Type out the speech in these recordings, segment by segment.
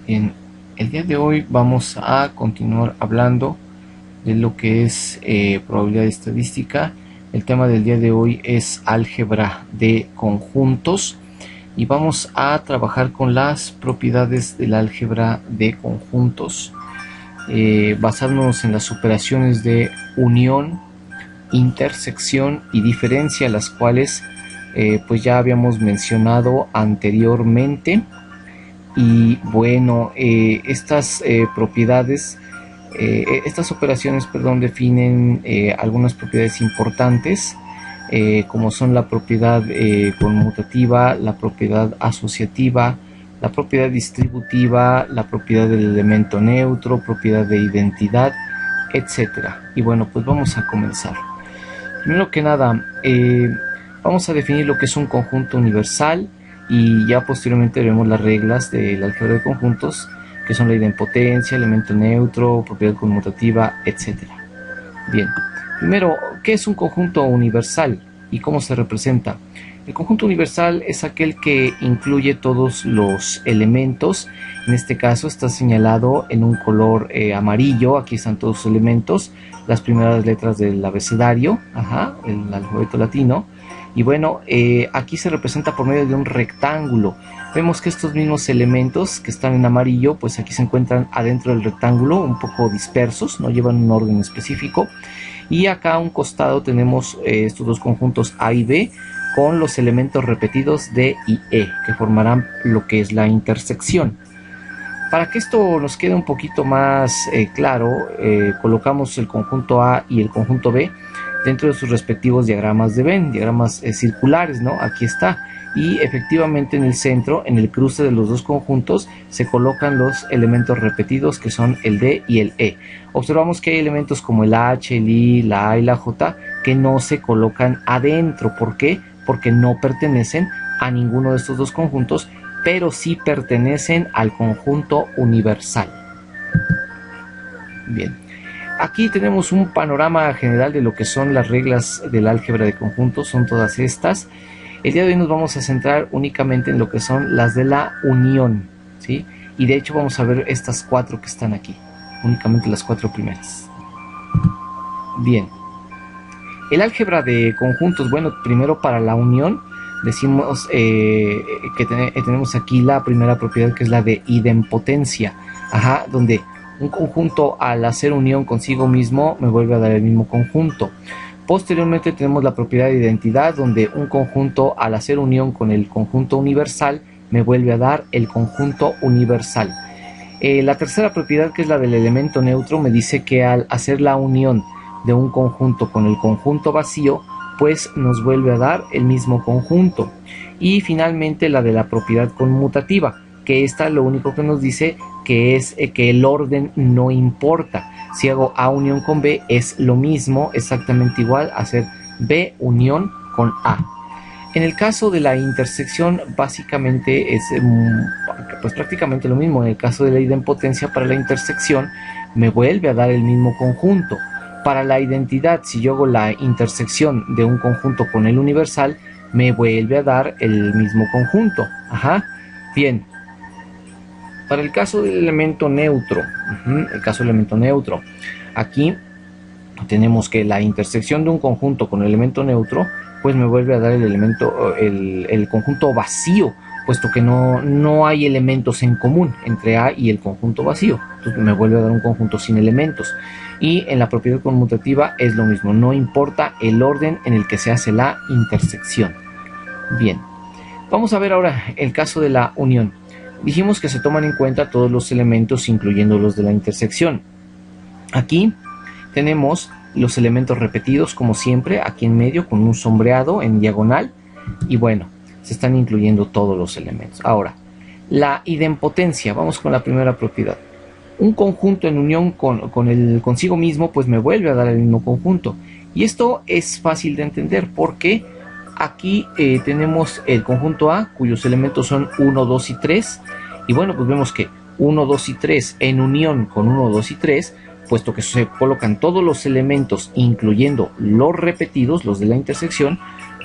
Bien, el día de hoy vamos a continuar hablando de lo que es probabilidad estadística. El tema del día de hoy es álgebra de conjuntos y vamos a trabajar con las propiedades del álgebra de conjuntos, basándonos en las operaciones de unión, intersección y diferencia, las cuales pues ya habíamos mencionado anteriormente. Y bueno, estas propiedades, estas operaciones, perdón, definen algunas propiedades importantes, como son la propiedad conmutativa, la propiedad asociativa, la propiedad distributiva, la propiedad del elemento neutro, propiedad de identidad, etcétera. Y bueno, pues vamos a comenzar. Primero que nada, vamos a definir lo que es un conjunto universal y ya posteriormente veremos las reglas del álgebra de conjuntos, que son la idempotencia, elemento neutro, propiedad conmutativa, etc. Bien, primero, ¿qué es un conjunto universal y cómo se representa? El conjunto universal es aquel que incluye todos los elementos. En este caso está señalado en un color amarillo. Aquí están todos los elementos, las primeras letras del abecedario, el alfabeto latino. Y bueno, aquí se representa por medio de un rectángulo. Vemos que estos mismos elementos que están en amarillo, pues aquí se encuentran adentro del rectángulo, un poco dispersos, no llevan un orden específico. Y acá a un costado tenemos estos dos conjuntos A y B, con los elementos repetidos D y E, que formarán lo que es la intersección. Para que esto nos quede un poquito más claro, colocamos el conjunto A y el conjunto B dentro de sus respectivos diagramas de Venn, diagramas circulares, ¿no? Aquí está. Y efectivamente en el centro, en el cruce de los dos conjuntos, se colocan los elementos repetidos, que son el D y el E. Observamos que hay elementos como el H, el I, la A y la J que no se colocan adentro. ¿Por qué? Porque no pertenecen a ninguno de estos dos conjuntos, pero sí pertenecen al conjunto universal. Bien. Aquí tenemos un panorama general de lo que son las reglas del álgebra de conjuntos, son todas estas. El día de hoy nos vamos a centrar únicamente en lo que son las de la unión, ¿sí? Y de hecho vamos a ver estas cuatro que están aquí, únicamente las cuatro primeras. Bien. El álgebra de conjuntos, bueno, primero para la unión, decimos que tenemos aquí la primera propiedad, que es la de idempotencia, donde un conjunto al hacer unión consigo mismo me vuelve a dar el mismo conjunto. Posteriormente tenemos la propiedad de identidad, donde un conjunto al hacer unión con el conjunto universal me vuelve a dar el conjunto universal. La tercera propiedad, que es la del elemento neutro, me dice que al hacer la unión de un conjunto con el conjunto vacío, pues nos vuelve a dar el mismo conjunto. Y finalmente la de la propiedad conmutativa, que esta lo único que nos dice que es que el orden no importa. Si hago A unión con B es lo mismo, exactamente igual a hacer B unión con A. En el caso de la intersección, básicamente es pues prácticamente lo mismo. En el caso de la idempotencia, para la intersección me vuelve a dar el mismo conjunto. Para la identidad, si yo hago la intersección de un conjunto con el universal, me vuelve a dar el mismo conjunto. Bien. Para el caso del elemento neutro, aquí tenemos que la intersección de un conjunto con el elemento neutro, pues me vuelve a dar el conjunto vacío, puesto que no hay elementos en común entre A y el conjunto vacío. Entonces me vuelve a dar un conjunto sin elementos. Y en la propiedad conmutativa es lo mismo, no importa el orden en el que se hace la intersección. Bien, vamos a ver ahora el caso de la unión. Dijimos que se toman en cuenta todos los elementos, incluyendo los de la intersección. Aquí tenemos los elementos repetidos, como siempre, aquí en medio, con un sombreado en diagonal. Y bueno, se están incluyendo todos los elementos. Ahora, la idempotencia, vamos con la primera propiedad. Un conjunto en unión consigo mismo, pues me vuelve a dar el mismo conjunto. Y esto es fácil de entender porque aquí tenemos el conjunto A, cuyos elementos son 1, 2 y 3. Y bueno, pues vemos que 1, 2 y 3 en unión con 1, 2 y 3, puesto que se colocan todos los elementos, incluyendo los repetidos, los de la intersección,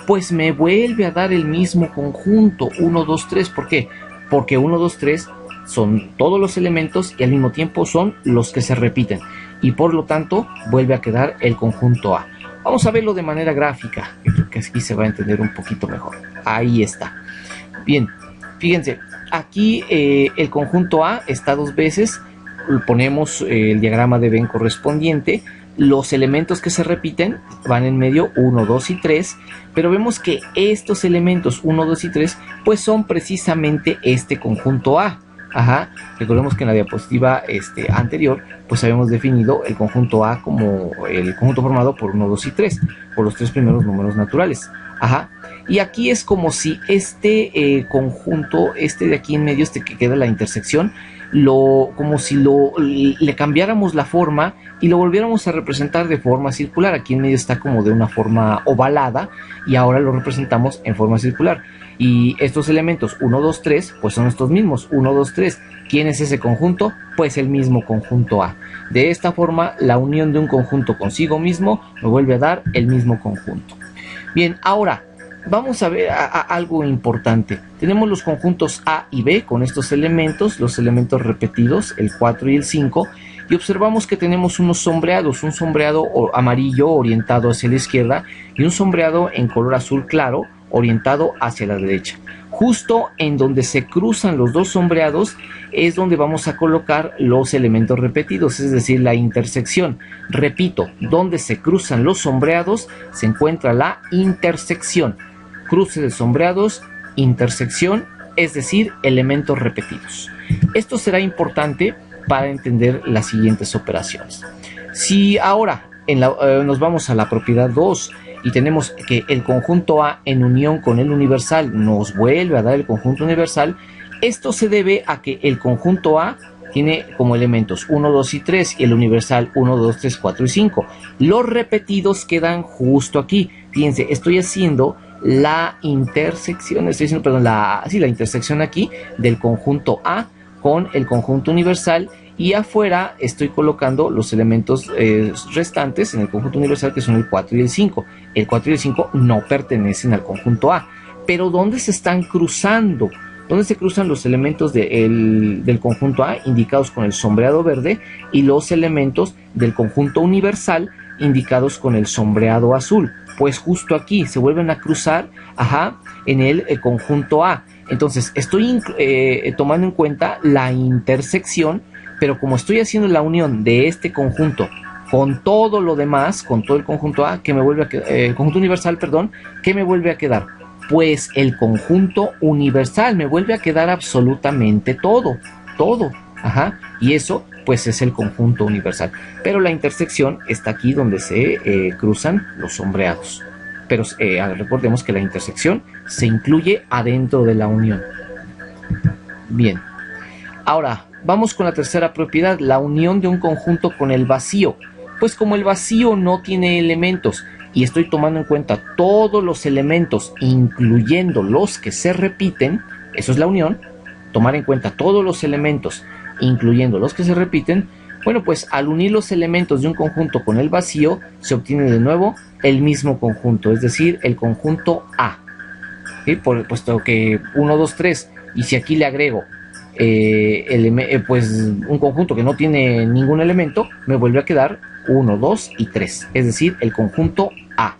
pues me vuelve a dar el mismo conjunto, 1, 2, 3. ¿Por qué? Porque 1, 2, 3 son todos los elementos y al mismo tiempo son los que se repiten. Y por lo tanto vuelve a quedar el conjunto A. Vamos a verlo de manera gráfica, que creo que aquí se va a entender un poquito mejor. Ahí está. Bien, fíjense, aquí el conjunto A está dos veces. Ponemos el diagrama de Venn correspondiente. Los elementos que se repiten van en medio 1, 2 y 3, pero vemos que estos elementos 1, 2 y 3 pues son precisamente este conjunto A. Ajá. Recordemos que en la diapositiva anterior pues habíamos definido el conjunto A como el conjunto formado por 1, 2 y 3, por los tres primeros números naturales. Ajá. Y aquí es como si este conjunto, de aquí en medio, que queda la intersección, como si le cambiáramos la forma y lo volviéramos a representar de forma circular. Aquí en medio está como de una forma ovalada y ahora lo representamos en forma circular. Y estos elementos 1, 2, 3 pues son estos mismos, 1, 2, 3. ¿Quién es ese conjunto? Pues el mismo conjunto A. De esta forma la unión de un conjunto consigo mismo me vuelve a dar el mismo conjunto. Bien, ahora vamos a ver algo importante. Tenemos los conjuntos A y B con estos elementos, los elementos repetidos, el 4 y el 5, y observamos que tenemos unos sombreados, un sombreado amarillo orientado hacia la izquierda y un sombreado en color azul claro orientado hacia la derecha. Justo en donde se cruzan los dos sombreados es donde vamos a colocar los elementos repetidos, es decir, la intersección. Repito, donde se cruzan los sombreados se encuentra la intersección. Cruce de sombreados, intersección, es decir, elementos repetidos. Esto será importante para entender las siguientes operaciones. Si ahora nos vamos a la propiedad 2 y tenemos que el conjunto A en unión con el universal nos vuelve a dar el conjunto universal, esto se debe a que el conjunto A tiene como elementos 1, 2 y 3 y el universal 1, 2, 3, 4 y 5. Los repetidos quedan justo aquí. Fíjense, estoy haciendo la intersección, la intersección aquí del conjunto A con el conjunto universal, y afuera estoy colocando los elementos restantes en el conjunto universal, que son el 4 y el 5. El 4 y el 5 no pertenecen al conjunto A, pero ¿dónde se están cruzando? ¿Dónde se cruzan los elementos del conjunto A indicados con el sombreado verde y los elementos del conjunto universal indicados con el sombreado azul? Pues justo aquí se vuelven a cruzar, en el conjunto A. Entonces estoy tomando en cuenta la intersección, pero como estoy haciendo la unión de este conjunto con todo lo demás, con todo el conjunto A, el conjunto universal, perdón, ¿qué me vuelve a quedar? Pues el conjunto universal, me vuelve a quedar absolutamente todo, y eso pues es el conjunto universal. Pero la intersección está aquí donde se cruzan los sombreados. Pero recordemos que la intersección se incluye adentro de la unión. Bien, ahora vamos con la tercera propiedad, la unión de un conjunto con el vacío. Pues como el vacío no tiene elementos y estoy tomando en cuenta todos los elementos, incluyendo los que se repiten, eso es la unión, tomar en cuenta todos los elementos, incluyendo los que se repiten, bueno, pues al unir los elementos de un conjunto con el vacío, se obtiene de nuevo el mismo conjunto, es decir, el conjunto A. ¿Sí? Puesto que 1, 2, 3, y si aquí le agrego pues un conjunto que no tiene ningún elemento, me vuelve a quedar 1, 2 y 3, es decir, el conjunto A.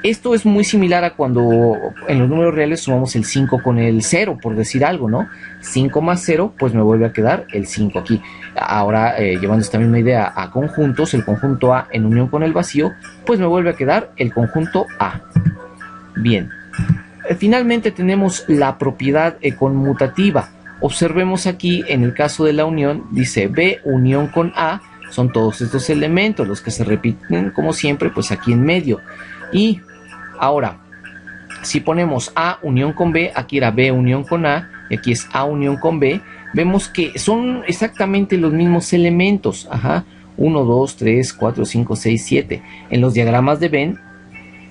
Esto es muy similar a cuando en los números reales sumamos el 5 con el 0, por decir algo, ¿no? 5 más 0, pues me vuelve a quedar el 5 aquí. Ahora, llevando esta misma idea a conjuntos, el conjunto A en unión con el vacío, pues me vuelve a quedar el conjunto A. Bien. Finalmente tenemos la propiedad conmutativa. Observemos aquí, en el caso de la unión, dice B unión con A, son todos estos elementos, los que se repiten como siempre, pues aquí en medio. Y ahora, si ponemos A unión con B, aquí era B unión con A, y aquí es A unión con B, vemos que son exactamente los mismos elementos. 1, 2, 3, 4, 5, 6, 7. En los diagramas de Venn,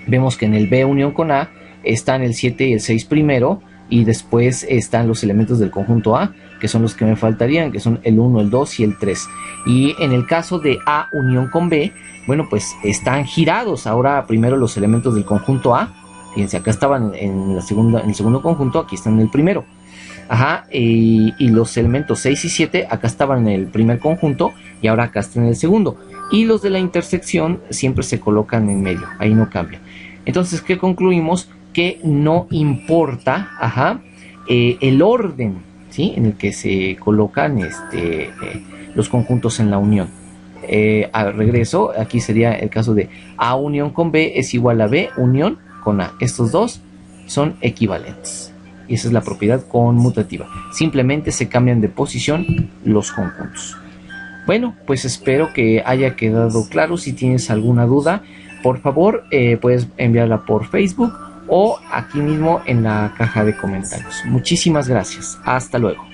vemos que en el B unión con A están el 7 y el 6 primero, y después están los elementos del conjunto A, que son los que me faltarían, que son el 1, el 2 y el 3. Y en el caso de A unión con B, bueno, pues están girados. Ahora primero los elementos del conjunto A, fíjense, acá estaban en el segundo conjunto, aquí están en el primero. Ajá, y los elementos 6 y 7 acá estaban en el primer conjunto y ahora acá están en el segundo. Y los de la intersección siempre se colocan en medio, ahí no cambia. Entonces, ¿qué concluimos? Que no importa, el orden, ¿sí?, en el que se colocan los conjuntos en la unión. Al regreso, aquí sería el caso de A unión con B es igual a B unión con A. Estos dos son equivalentes. Y esa es la propiedad conmutativa. Simplemente se cambian de posición los conjuntos. Bueno, pues espero que haya quedado claro. Si tienes alguna duda, por favor, puedes enviarla por Facebook o aquí mismo en la caja de comentarios. Muchísimas gracias. Hasta luego.